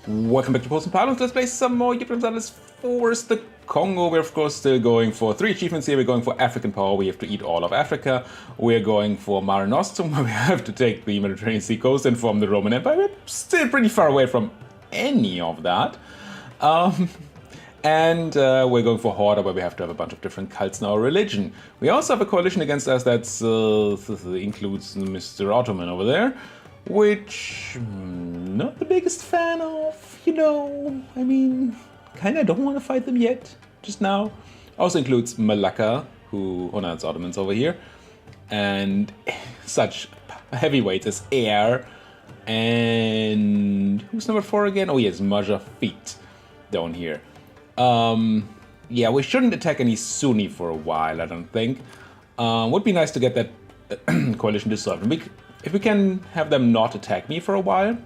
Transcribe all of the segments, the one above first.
Welcome back to Popes and Pylons. Let's play some more Europa Universalis IV, the Congo. We're of course still going for 3 achievements here. We're going for African power. We have to eat all of Africa. We're going for Mare Nostrum, where we have to take the Mediterranean Sea coast and form the Roman Empire. We're still pretty far away from any of that. And we're going for Hoarder, where we have to have a bunch of different cults in our religion. We also have a coalition against us that includes Mr. Ottoman over there, which not the biggest fan of, you know. I mean, kinda don't want to fight them yet, just now. Also includes Malacca, who, oh no, it's Ottomans over here, and such heavyweights as Air, and who's number 4 again? Oh yes, Majafit down here. Yeah, we shouldn't attack any Sunni for a while, I don't think. Would be nice to get that coalition dissolved. If we can have them not attack me for a while,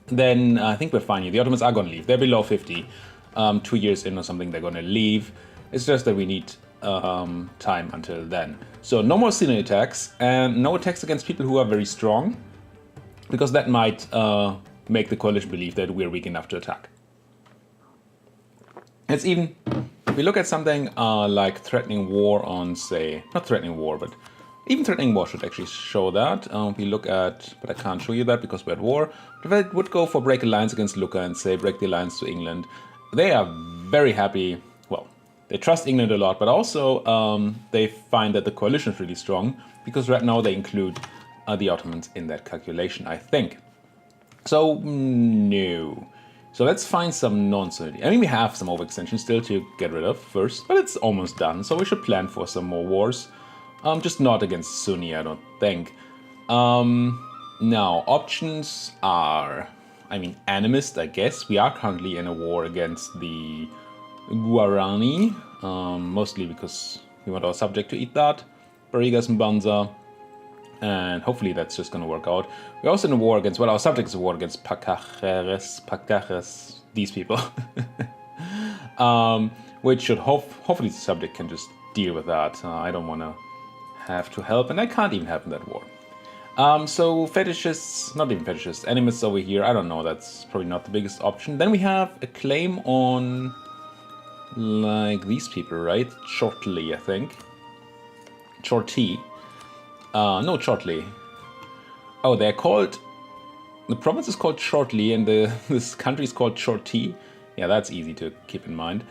then I think we're fine here. The Ottomans are going to leave. They're below 50. 2 years in or something, they're going to leave. It's just that we need time until then. So no more Sunni attacks, and no attacks against people who are very strong, because that might make the coalition believe that we're weak enough to attack. It's even, if we look at something like threatening war on, say, not threatening war, but even threatening war should actually show that. We look at, but I can't show you that because we're at war. But if I would go for break alliance against Lucca and say break the alliance to England, they are very happy. Well, they trust England a lot, but also they find that the coalition is really strong, because right now they include the Ottomans in that calculation, I think. So, no. So let's find some non-Sunni. I mean, we have some overextension still to get rid of first, but it's almost done, so we should plan for some more wars. Just not against Sunni, I don't think. Now, options are, I mean, animist, I guess. We are currently in a war against the Guarani, mostly because we want our subject to eat that. Barigas and Banza. And hopefully that's just going to work out. We're also in a war against, well, our subject is a war against Pacajes, these people. Which should hopefully the subject can just deal with that. I don't want to have to help, and I can't even help in that war. So fetishists, not even fetishists, animists over here, I don't know, that's probably not the biggest option. Then we have a claim on, like, these people, right? Chortli, I think. Chorti. No, Chortli. Oh, they're called, the province is called Chortli, and this country is called Chorti. Yeah, that's easy to keep in mind.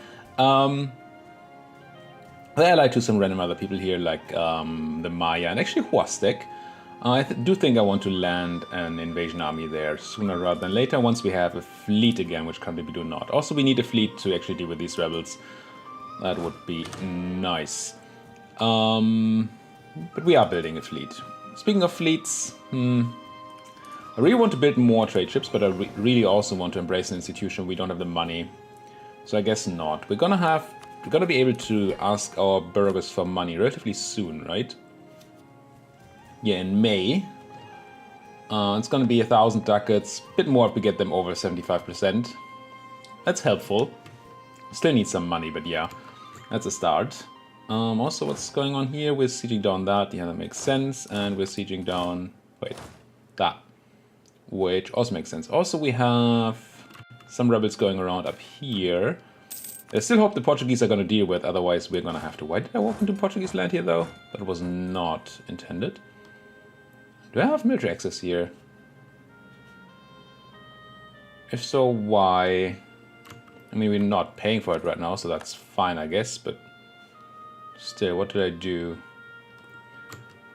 They allied to some random other people here, like the Maya and actually Huastec. I do think I want to land an invasion army there sooner rather than later, once we have a fleet again, which currently we do not. Also, we need a fleet to actually deal with these rebels. That would be nice. But we are building a fleet. Speaking of fleets, I really want to build more trade ships, but I really also want to embrace an institution. We don't have the money, so I guess not. We're gonna be able to ask our burghers for money relatively soon, right? Yeah, in May. It's gonna be 1,000 ducats, a bit more if we get them over 75%. That's helpful. Still need some money, but yeah, that's a start. Also, what's going on here? We're sieging down that, yeah, that makes sense. And we're sieging down, wait, that, which also makes sense. Also, we have some rebels going around up here. I still hope the Portuguese are going to deal with, otherwise we're going to have to... Why did I walk into Portuguese land here, though? That was not intended. Do I have military access here? If so, why? I mean, we're not paying for it right now, so that's fine, I guess, but... Still, what did I do?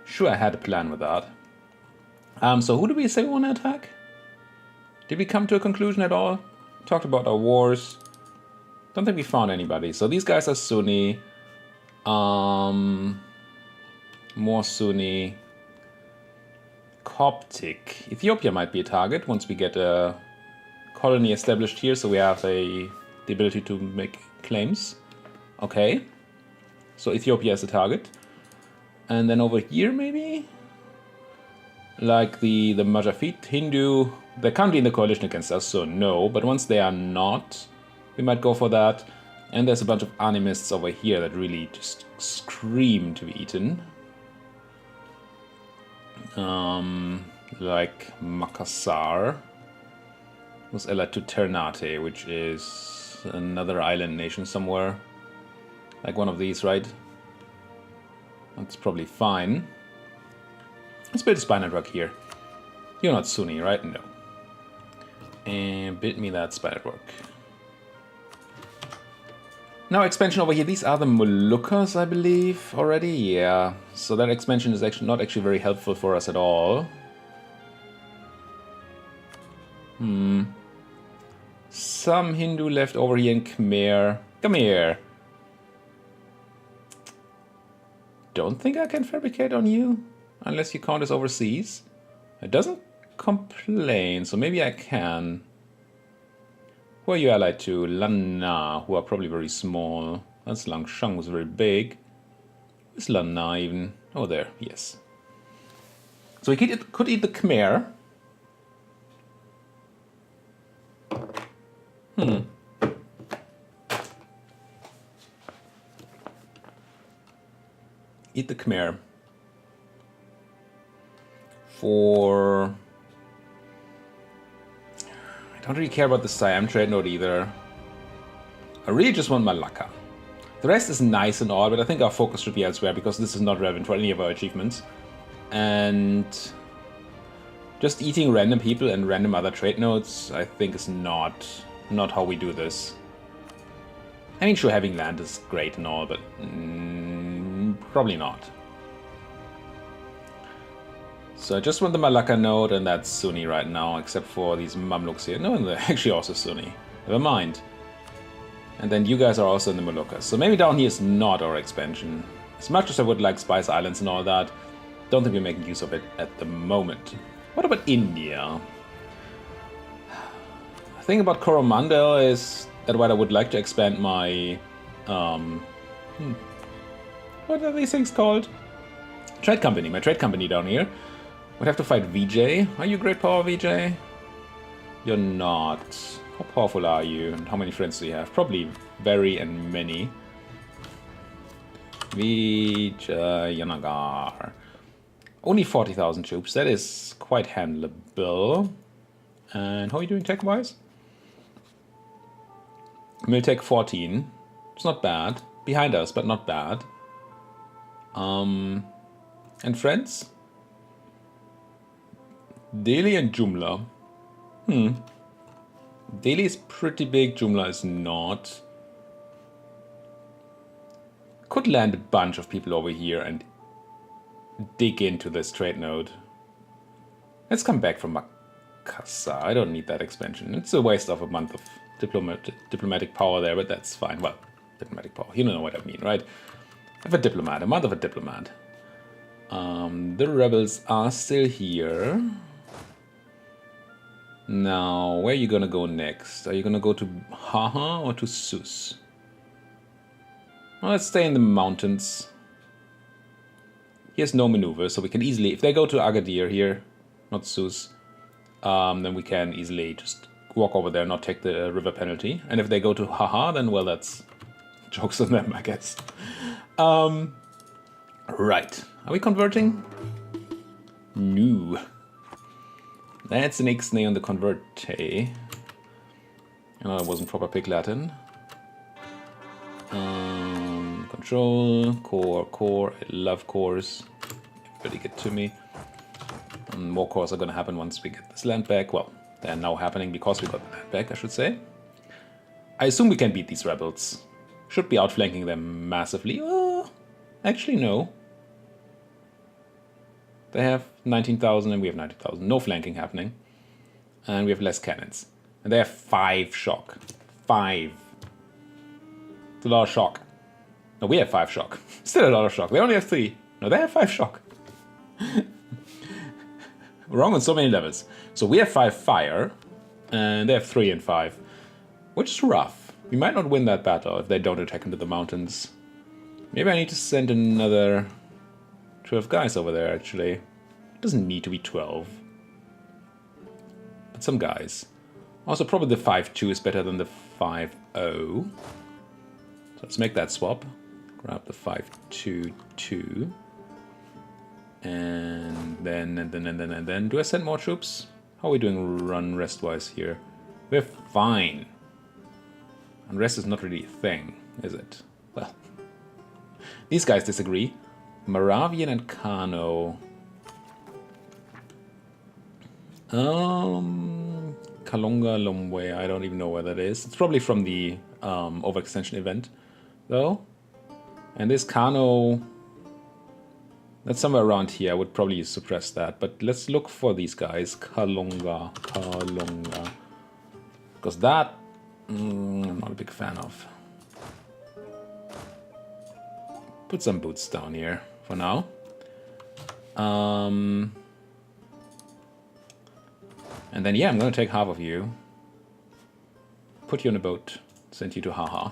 Sure, I had a plan with that. So who do we say we want to attack? Did we come to a conclusion at all? Talked about our wars. Don't think we found anybody. So these guys are Sunni. More Sunni. Coptic. Ethiopia might be a target once we get a colony established here, so we have the ability to make claims. Okay. So Ethiopia is a target. And then over here, maybe? Like the Majafit, Hindu. They're currently in the coalition against us, so no. But once they are not, we might go for that. And there's a bunch of animists over here that really just scream to be eaten. Like Makassar. was allied to Ternate, which is another island nation somewhere. Like one of these, right? That's probably fine. Let's build a spy network here. You're not Sunni, right? No. And build me that spy network. Now expansion over here. These are the Moluccas, I believe, already. Yeah. So that expansion is actually not very helpful for us at all. Some Hindu left over here in Khmer. Come here. Don't think I can fabricate on you, unless you count as overseas. It doesn't complain, so maybe I can. Who are you allied to? Lanna, who are probably very small. That's Langshang, who's very big. Where's Lanna even? Oh, there, yes. So he could eat the Khmer. Eat the Khmer. For... I don't really care about the Siam trade node either. I really just want Malacca. The rest is nice and all, but I think our focus should be elsewhere because this is not relevant for any of our achievements. And just eating random people and random other trade nodes, I think is not how we do this. I mean, sure, having land is great and all, but probably not. So I just want the Malacca node, and that's Sunni right now, except for these Mamluks here. No, they're actually also Sunni. Never mind. And then you guys are also in the Moluccas. So maybe down here is not our expansion. As much as I would like Spice Islands and all that, don't think we're making use of it at the moment. What about India? The thing about Coromandel is that while I would like to expand my... what are these things called? Trade company. My trade company down here. Would have to fight VJ. Are you great power, VJ? You're not. How powerful are you? And how many friends do you have? Probably very and many. Vijayanagar. Only 40,000 troops. That is quite handleable. And how are you doing tech-wise? Miltech 14. It's not bad. Behind us, but not bad. And friends? Delhi and Jumla. Delhi is pretty big, Jumla is not. Could land a bunch of people over here and dig into this trade node. Let's come back from Makassar. I don't need that expansion. It's a waste of a month of diplomatic power there, but that's fine. Well, diplomatic power. You don't know what I mean, right? I have a diplomat, a month of a diplomat. The rebels are still here. Now, where are you gonna go next? Are you gonna go to Haha or to Sus? Well, let's stay in the mountains. Here's no maneuver, so we can easily... If they go to Agadir here, not Sus, then we can easily just walk over there and not take the river penalty. And if they go to Haha, then, well, that's... jokes on them, I guess. Right. Are we converting? No. That's an Ixnay on the convert. I know it wasn't proper Pig Latin. Control, core. I love cores. Everybody get to me. More cores are going to happen once we get this land back. Well, they're now happening because we got the land back, I should say. I assume we can beat these rebels. Should be outflanking them massively. Oh, actually, no. They have 19,000 and we have 90,000. No flanking happening. And we have less cannons. And they have 5 shock. 5. It's a lot of shock. No, we have 5 shock. Still a lot of shock. They only have 3. No, they have 5 shock. Wrong on so many levels. So we have 5 fire. And they have 3 and 5. Which is rough. We might not win that battle if they don't attack into the mountains. Maybe I need to send another 12 guys over there, actually. It doesn't need to be 12. But some guys. Also, probably the 5-2 is better than the 5-0. So let's make that swap. Grab the 5-2-2. And then, do I send more troops? How are we doing run rest-wise here? We're fine. Unrest is not really a thing, is it? Well, these guys disagree. Moravian and Kano. Kalonga Lomwe, I don't even know where that is. It's probably from the overextension event, though. And this Kano, that's somewhere around here. I would probably suppress that. But let's look for these guys. Kalonga. Because that, I'm not a big fan of. Put some boots down here for now. And then, yeah, I'm going to take half of you. Put you on a boat. Send you to Haha.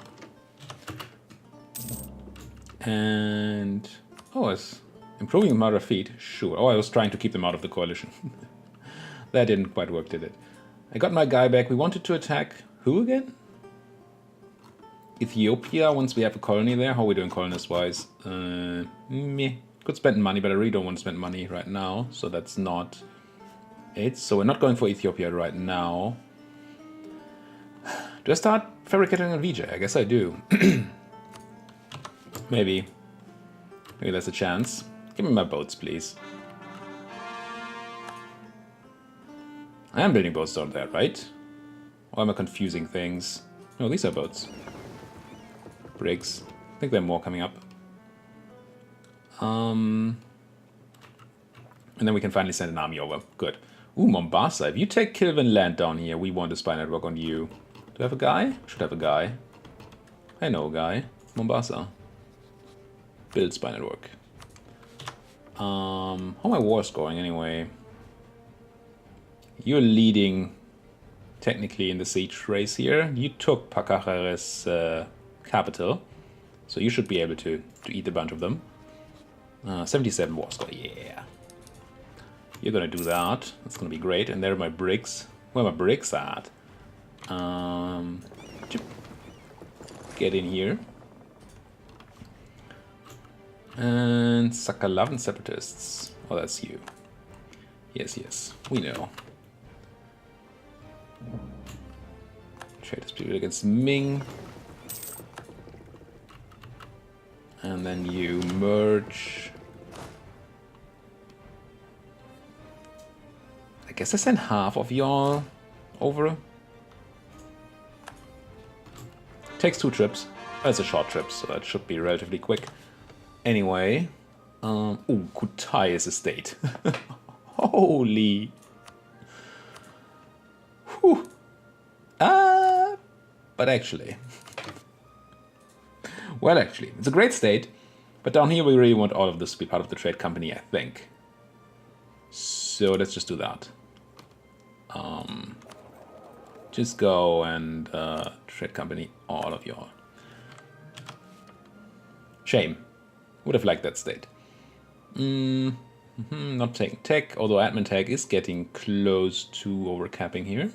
And... oh, it's improving the amount of feet. Sure. Oh, I was trying to keep them out of the coalition. That didn't quite work, did it? I got my guy back. We wanted to attack... who again? Ethiopia, once we have a colony there. How are we doing colonist-wise? Meh. Could spend money, but I really don't want to spend money right now. So that's not... it. So we're not going for Ethiopia right now. Do I start fabricating on VJ? I guess I do. Maybe. Maybe there's a chance. Give me my boats, please. I am building boats down there, right? Or am I confusing things? No, these are boats. Brigs. I think there are more coming up. And then we can finally send an army over. Good. Ooh, Mombasa. If you take Kilvan land down here, we want a spy network on you. Do I have a guy? Should have a guy. I know a guy. Mombasa. Build spy network. How are my wars going anyway? You're leading technically in the siege race here. You took Pakahare's capital. So you should be able to eat a bunch of them. 77 war score. Yeah. You're gonna do that. That's gonna be great. And there are my bricks. Where are my bricks at? Get in here. And Sakalavan separatists. Oh, that's you. Yes, yes. We know. Trade dispute against Ming. And then you merge. I guess I send half of y'all over. Takes 2 trips. Oh, it's a short trip, so that should be relatively quick. Anyway. Ooh, Kutai is a state. Holy. Whew. But actually. Well, actually, it's a great state. But down here we really want all of this to be part of the trade company, I think. So let's just do that. Just go and trade company all of y'all. Shame. Would have liked that state. Not taking tech, although admin tech is getting close to overcapping here.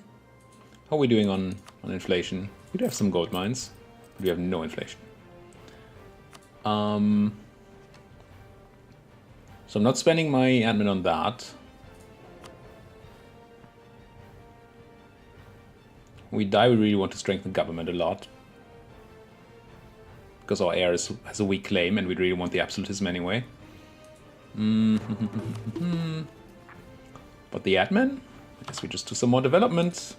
How are we doing on inflation? We do have some gold mines, but we have no inflation. So I'm not spending my admin on that. We really want to strengthen government a lot. Because our heir has a weak claim and we really want the absolutism anyway. But the admin? I guess we just do some more development.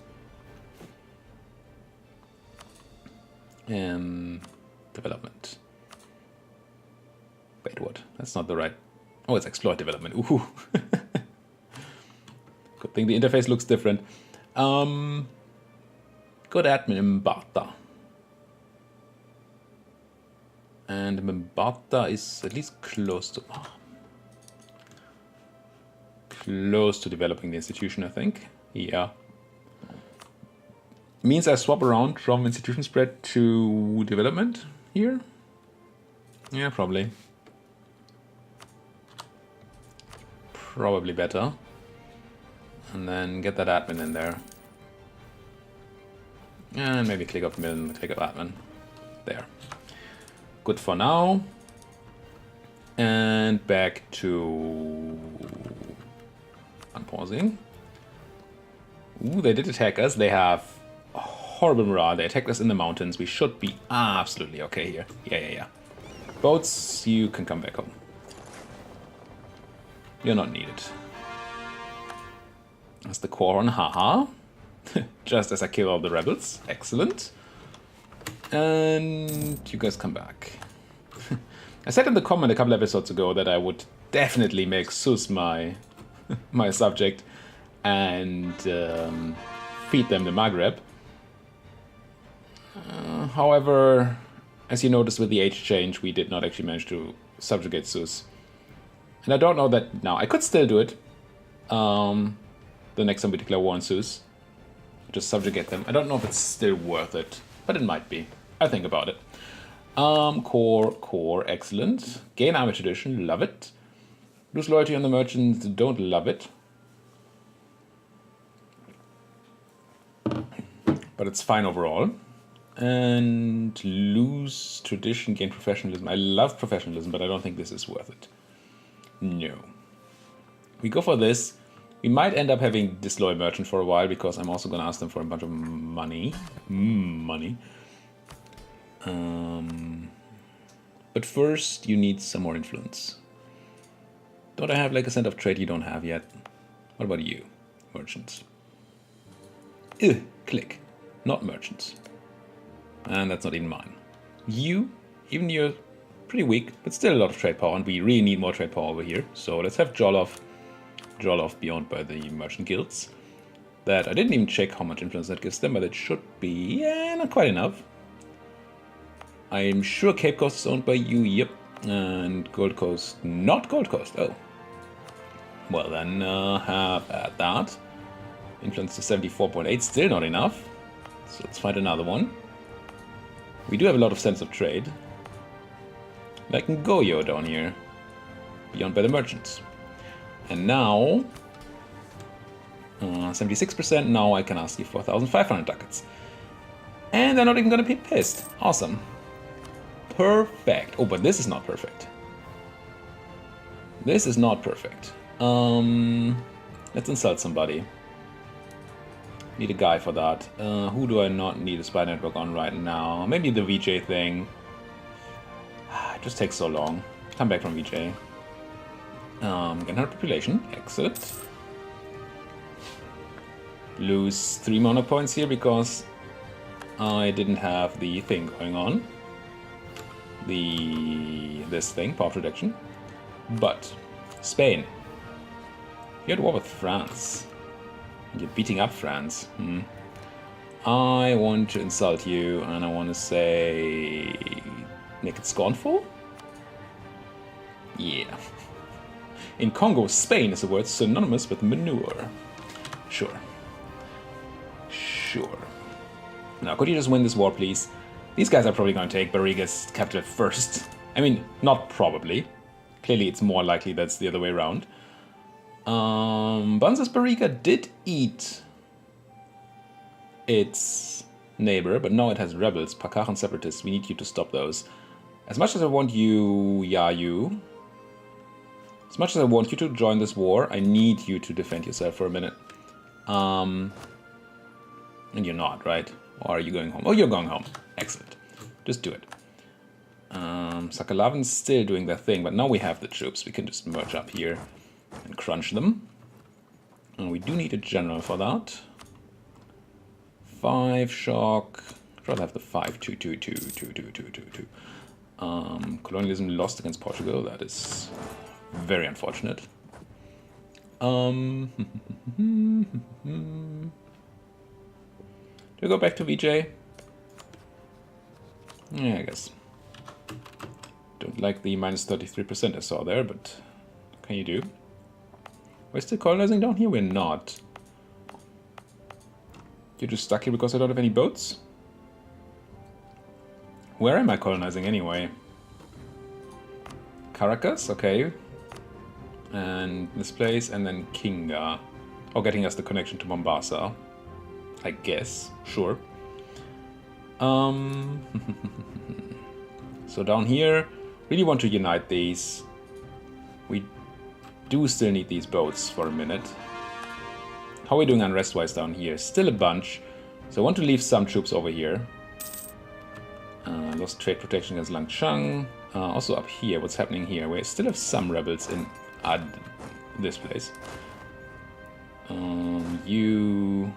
Development. Wait, what? That's not the right... oh, it's exploit development. Ooh. Good thing the interface looks different. Good admin Mbata. And Mbata is at least close to... oh, close to developing the institution, I think. Yeah. Means I swap around from institution spread to development here? Yeah, probably. Probably better. And then get that admin in there. And maybe click up min, click up admin. There. Good for now. And back to... unpausing. Ooh, they did attack us. They have horrible morale. They attacked us in the mountains. We should be absolutely okay here. Yeah. Boats, you can come back home. You're not needed. That's the core on haha. Just as I kill all the rebels. Excellent. And you guys come back. I said in the comment a couple episodes ago that I would definitely make Sus my subject and feed them the Maghreb. However, as you noticed with the age change, we did not actually manage to subjugate Sus. And I don't know that now. I could still do it. The next time we declare war on Sus. Just subjugate them. I don't know if it's still worth it, but it might be. I'll think about it. Core, excellent. Gain army tradition, love it. Lose loyalty on the merchants, don't love it. But it's fine overall. And lose tradition, gain professionalism. I love professionalism, but I don't think this is worth it. No. We go for this. We might end up having disloyal merchant for a while because I'm also going to ask them for a bunch of money. Money. But first, you need some more influence. Don't I have like a cent of trade you don't have yet? What about you, merchants? Click. Not merchants. And that's not even mine. You, even you're pretty weak, but still a lot of trade power, and we really need more trade power over here. So let's have Jollof be owned by the merchant guilds. That I didn't even check how much influence that gives them, but it should be, not quite enough. I'm sure Cape Coast is owned by you, yep. And Gold Coast, not Gold Coast, oh. Well then, have at that. Influence to 74.8, still not enough. So let's find another one. We do have a lot of sense of trade. Like Ngoyo down here. Beyond by the merchants. And now... 76%, now I can ask you for 1,500 ducats. And they're not even gonna be pissed. Awesome. Perfect. Oh, but this is not perfect. This is not perfect. Let's insult somebody. Need a guy for that. Who do I not need a spy network on right now? Maybe the VJ thing. It just takes so long. Come back from VJ. Get 100 population. Excellent. Lose 3 mana points here because I didn't have the thing going on. This thing, power protection. But Spain. You're at war with France. You're beating up France. I want to insult you, and I want to say... make it scornful? Yeah. In Kongo, Spain is a word synonymous with manure. Sure. Now, could you just win this war, please? These guys are probably going to take Barriga's capital first. I mean, not probably. Clearly, it's more likely that's the other way around. Banzas Barriga did eat its neighbor, but now it has rebels, Pakaran separatists. We need you to stop those. As much as I want you, Yayu, as much as I want you to join this war, I need you to defend yourself for a minute. And you're not, right? Or are you going home? Oh, you're going home. Excellent. Just do it. Sakalavan's still doing their thing, but now we have the troops. We can just merge up here and crunch them. And we do need a general for that. 5 shock. I'd rather have the 5 2 2 2 2 2 2 2 2. Colonialism lost against Portugal. That is very unfortunate. Do we go back to VJ? Yeah, I guess. Don't like the minus 33% I saw there, but what can you do? We're still colonizing down here? We're not. You're just stuck here because I don't have any boats? Where am I colonizing anyway? Caracas, okay. And this place, and then Kinga. Oh, getting us the connection to Mombasa. I guess, sure. So down here, really want to unite these. We do still need these boats for a minute. How are we doing unrest-wise down here? Still a bunch. So I want to leave some troops over here. Lost trade protection against Langchang. Also up here, what's happening here? We still have some rebels in this place. You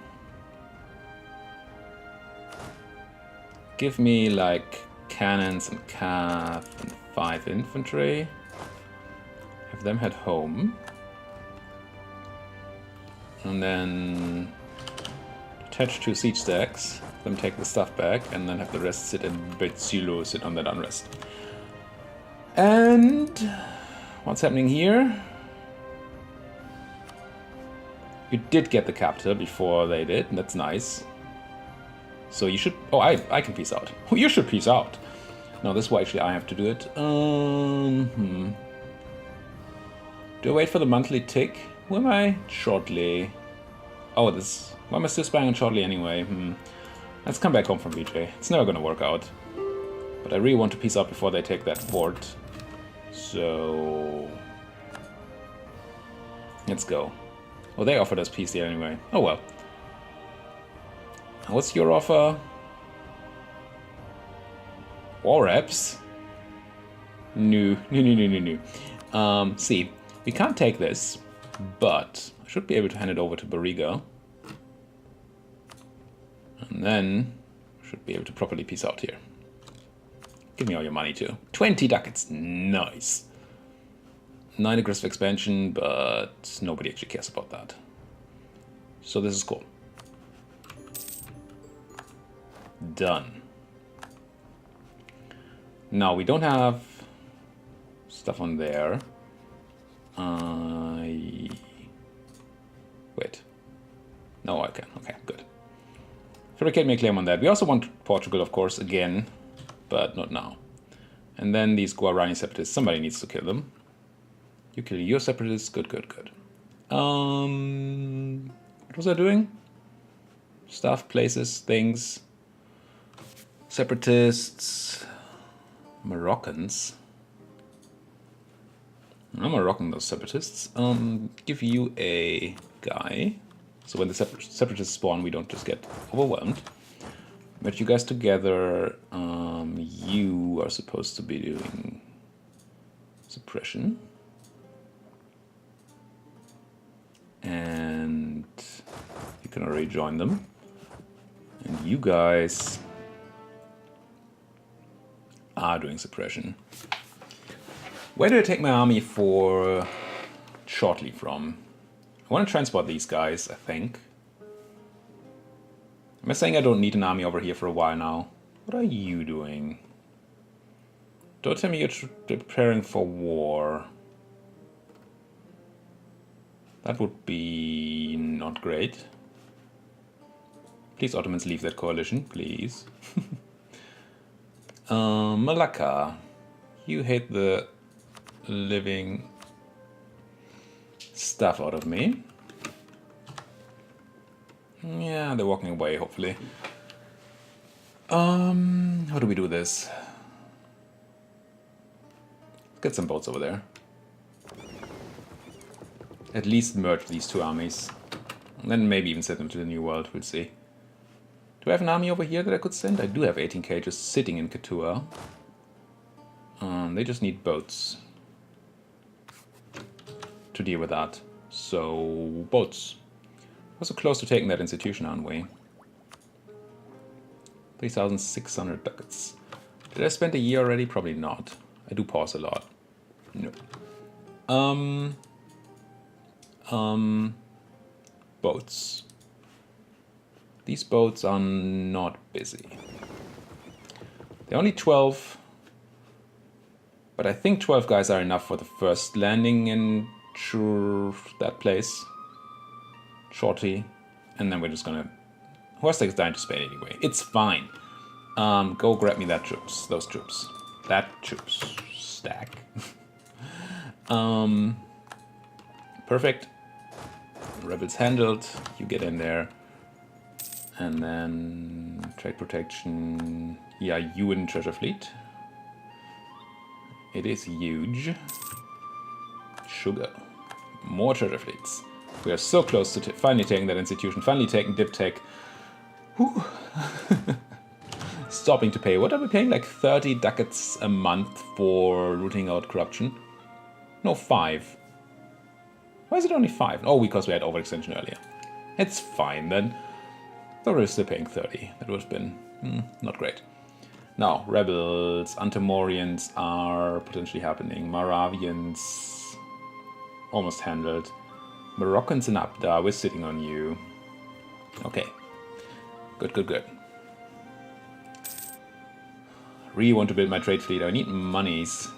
give me like cannons and cav and 5 infantry. Have them head home. And then attach 2 siege stacks. Them take the stuff back, and then have the rest sit in Betzulo, sit on that unrest. And what's happening here? You did get the capital before they did, and that's nice. So you should... Oh, I can peace out. Oh, you should peace out. No, this is why actually I have to do it. Do I wait for the monthly tick? Who am I? Shortly. Oh, this... Why am I still spying on Shortly anyway? Let's come back home from VJ. It's never gonna work out. But I really want to peace out before they take that fort. So... Let's go. Well, they offered us peace here anyway. Oh well. What's your offer? War reps? No. See, we can't take this, but I should be able to hand it over to Bariga. And then I should be able to properly peace out here. Give me all your money too. 20 ducats, nice. 9 aggressive expansion, but nobody actually cares about that. So this is cool. Done. Now we don't have stuff on there. Wait. No, I can. Okay, good. Fabricate may claim on that. We also want Portugal, of course, again, but not now. And then these Guarani separatists. Somebody needs to kill them. You kill your separatists. Good. What was I doing? Stuff, places, things. Separatists. Moroccans. I'm Moroccan, those separatists. Give you a guy. So when the separatists spawn, we don't just get overwhelmed. But you guys together, you are supposed to be doing suppression. And you can already join them. And you guys are doing suppression. Where do I take my army for shortly from? I want to transport these guys, I think. Am I saying I don't need an army over here for a while now? What are you doing? Don't tell me you're preparing for war. That would be not great. Please, Ottomans, leave that coalition, please. Malacca. You hate the living stuff out of me. Yeah, they're walking away, hopefully. How do we do this? Let's get some boats over there. At least merge these two armies. And then maybe even send them to the New World, we'll see. Do I have an army over here that I could send? I do have 18k just sitting in Katua. They just need boats to deal with that. So, boats. We're so close to taking that institution, aren't we? 3,600 ducats. Did I spend a year already? Probably not. I do pause a lot. No. Boats. These boats are not busy. They're only 12. But I think 12 guys are enough for the first landing in that place. Shorty. And then we're just gonna... Horse is dying to Spain anyway. It's fine. Go grab me that troops. Those troops. That troops stack. Perfect. Rebels handled. You get in there. And then... Trade protection... Yeah, you in treasure fleet. It is huge. Sugar. More treasure fleets. We are so close to finally taking that institution, finally taking Diptech. Stopping to pay. What are we paying? Like 30 ducats a month for rooting out corruption? No, 5. Why is it only 5? Oh, because we had overextension earlier. It's fine then. So we're still paying 30. That would have been not great. Now, rebels, Antemorians are potentially happening. Moravians, almost handled. Moroccans and Abda, we're sitting on you. Okay. Good, good, good. Really want to build my trade fleet. I need monies.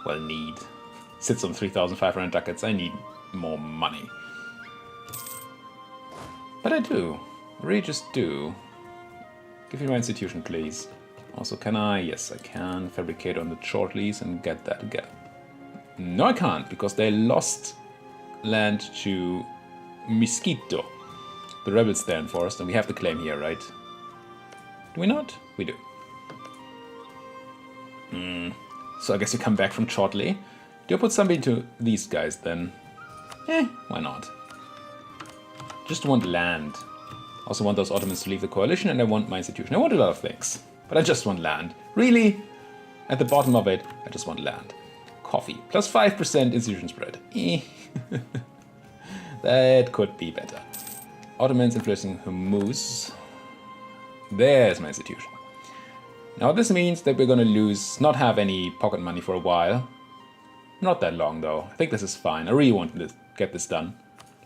Well, need. Sits on 3,500 ducats. I need more money. But I do. I really just do. Give me my institution, please. Also, can I? Yes, I can. Fabricate on the short lease and get that again. No, I can't, because they lost land to Mosquito. The rebels there enforced, and we have the claim here, right? Do we not? We do. So I guess you come back from shortly. Do you put something to these guys then? Why not? Just want land. Also want those Ottomans to leave the coalition, and I want my institution. I want a lot of things, but I just want land. Really? At the bottom of it, I just want land. Coffee. Plus 5% institution spread. That could be better. Ottomans influencing Hormuz. There's my institution. Now this means that we're going to lose, not have any pocket money for a while. Not that long though. I think this is fine. I really want to get this done.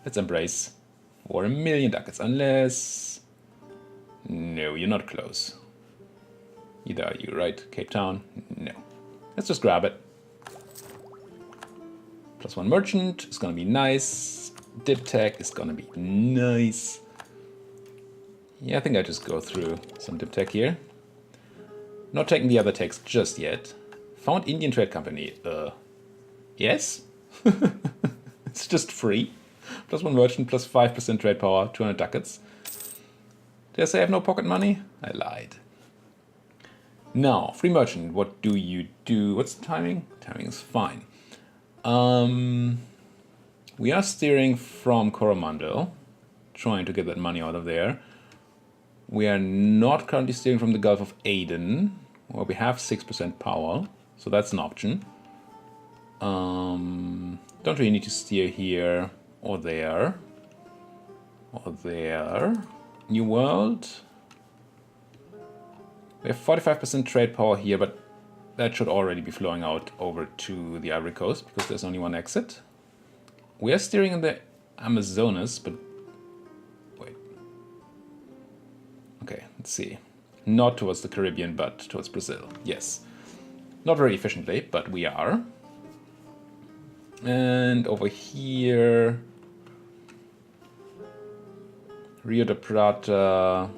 Let's embrace for 1,000,000 ducats. Unless... No, you're not close. Either are you, right? Cape Town? No. Let's just grab it. +1 merchant is going to be nice. Dip tech is going to be nice. Yeah, I think I just go through some dip tech here. Not taking the other techs just yet. Found Indian Trade Company. Yes? It's just free. +1 merchant, plus 5% trade power, 200 ducats. Did I say I have no pocket money? I lied. Now, free merchant, what do you do? What's the timing? Timing is fine. We are steering from Coromandel, trying to get that money out of there. We are not currently steering from the Gulf of Aden, where we have 6% power, so that's an option. Don't really need to steer here or there. Or there. New World. We have 45% trade power here, but that should already be flowing out over to the Ivory Coast, because there's only one exit. We are steering in the Amazonas, but... Wait. Okay, let's see. Not towards the Caribbean, but towards Brazil. Yes. Not very efficiently, but we are. And over here... Rio de Plata...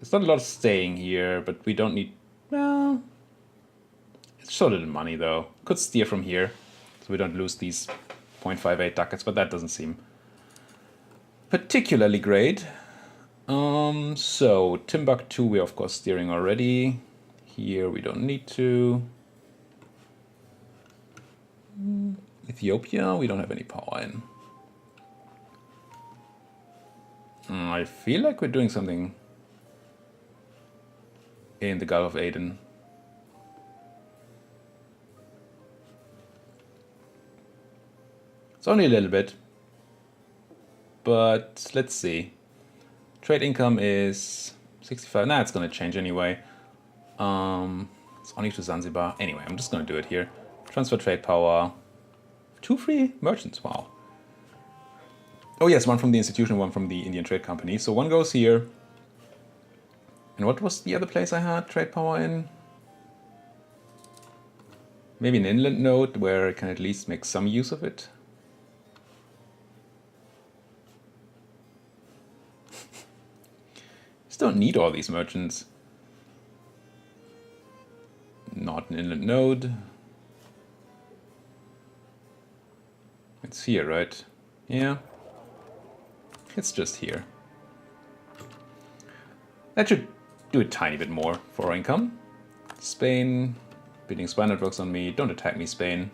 There's not a lot of staying here, but we don't need... Well... It's so little money, though. Could steer from here, so we don't lose these 0.58 ducats, but that doesn't seem particularly great. So, Timbuktu, we're of course steering already. Here we don't need to. Ethiopia, we don't have any power in. I feel like we're doing something in the Gulf of Aden. It's only a little bit, but let's see. Trade income is 65. Nah, it's going to change anyway. It's only to Zanzibar. Anyway, I'm just going to do it here. Transfer trade power. 2 free merchants. Wow. Oh yes, one from the institution, one from the Indian Trade Company. So one goes here. And what was the other place I had trade power in? Maybe an inland node where I can at least make some use of it. Just don't need all these merchants. Not an inland node. It's here, right? Yeah. It's just here. That should do a tiny bit more for our income. Spain, building spy networks on me. Don't attack me, Spain.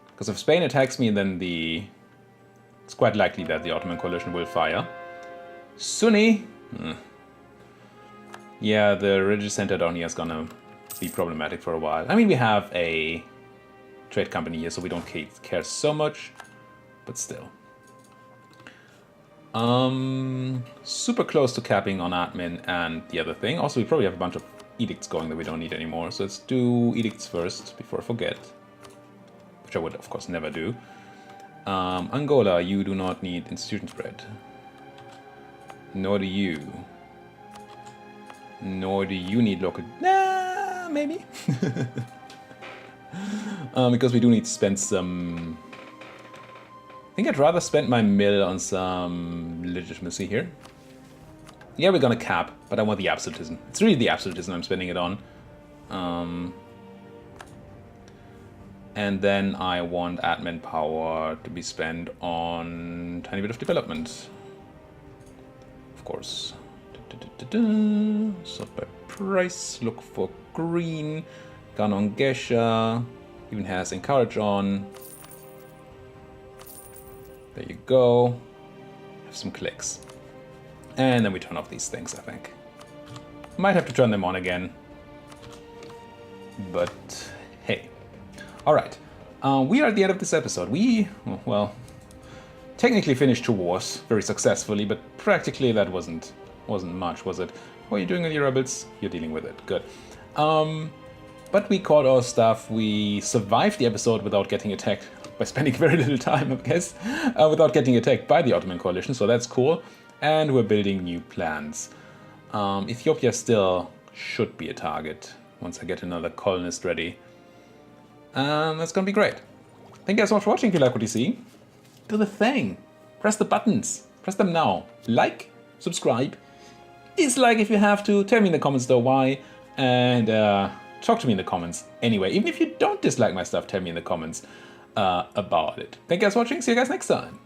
Because if Spain attacks me, then it's quite likely that the Ottoman coalition will fire. Sunni. Yeah, the religious center down here is gonna be problematic for a while. I mean, we have a trade company here, so we don't care so much, but still. Super close to capping on admin and the other thing. Also, we probably have a bunch of edicts going that we don't need anymore, so let's do edicts first before I forget, which I would of course never do. Angola, you do not need institution spread. Nor do you. Nor do you need local... Nah, maybe. Because we do need to spend some... I think I'd rather spend my mill on some legitimacy here. Yeah, we're gonna cap, but I want the absolutism. It's really the absolutism I'm spending it on. And then I want admin power to be spent on a tiny bit of development. Of course. Sort by price, look for green. Gun on Gesha. Even has encourage on. There you go. Have some clicks. And then we turn off these things, I think. Might have to turn them on again. But hey. Alright. We are at the end of this episode. We, well, technically finished 2 wars very successfully, but practically that wasn't much, was it? What are you doing with your rebels? You're dealing with it. Good. But we caught our stuff. We survived the episode without getting attacked, by spending very little time, I guess, without getting attacked by the Ottoman coalition, so that's cool. And we're building new plans. Ethiopia still should be a target once I get another colonist ready. That's gonna be great. Thank you guys so much for watching. If you like what you see, do the thing. Press the buttons. Press them now. Like, subscribe, dislike if you have to. Tell me in the comments though why. And talk to me in the comments anyway. Even if you don't dislike my stuff, tell me in the comments about it. Thank you guys for watching. See you guys next time.